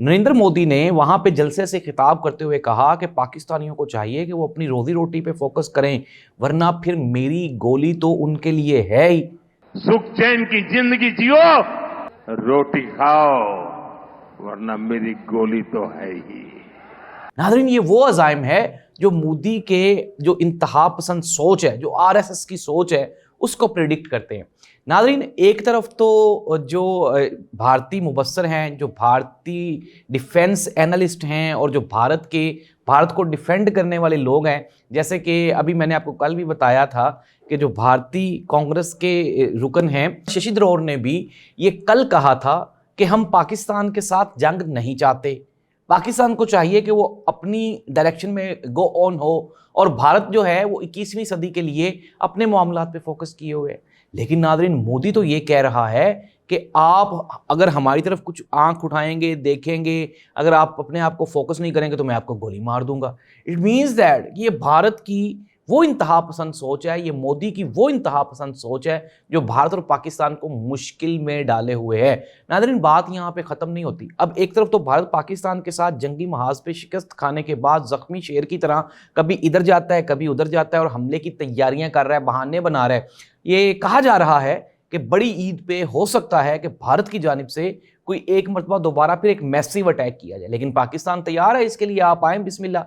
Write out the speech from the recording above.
नरेंद्र मोदी ने वहां पे जलसे से खिताब करते हुए कहा कि पाकिस्तानियों को चाहिए कि वो अपनी रोजी रोटी पे फोकस करें, वरना फिर मेरी गोली तो उनके लिए है ही। सुख चैन की जिंदगी जियो, रोटी खाओ, वरना मेरी गोली तो है ही। नाज़रीन, ये वो अज़ाइम है जो मोदी के जो इंतहा पसंद सोच है, जो आरएसएस की सोच है, उसको प्रिडिक्ट करते हैं। नाज़रीन, एक तरफ तो जो भारतीय मुबस्सर हैं, जो भारतीय डिफेंस एनालिस्ट हैं और जो भारत को डिफेंड करने वाले लोग हैं, जैसे कि अभी मैंने आपको कल भी बताया था कि जो भारतीय कांग्रेस के रुकन हैं शशि थरूर ने भी ये कल कहा था कि हम पाकिस्तान के साथ जंग नहीं चाहते, पाकिस्तान को चाहिए कि वो अपनी डायरेक्शन में गो ऑन हो और भारत जो है वो 21वीं सदी के लिए अपने मामलात पे फोकस किए हुए है। लेकिन नादरीन, मोदी तो ये कह रहा है कि आप अगर हमारी तरफ कुछ आंख उठाएंगे, देखेंगे, अगर आप अपने आप को फोकस नहीं करेंगे तो मैं आपको गोली मार दूंगा। इट मीन्स दैट ये भारत की वो इंतहा पसंद सोच है, ये मोदी की वो इंतहा पसंद सोच है जो भारत और पाकिस्तान को मुश्किल में डाले हुए है। नादरीन, बात यहाँ पे ख़त्म नहीं होती। अब एक तरफ तो भारत पाकिस्तान के साथ जंगी महाज पे शिकस्त खाने के बाद जख्मी शेर की तरह कभी इधर जाता है, कभी उधर जाता है और हमले की तैयारियां कर रहा है, बहाने बना रहा है। ये कहा जा रहा है कि बड़ी ईद पे हो सकता है कि भारत की जानिब से कोई एक मरतबा दोबारा फिर एक मैसिव अटैक किया जाए, लेकिन पाकिस्तान तैयार है इसके लिए। आप आएँ, बिस्मिल्लाह।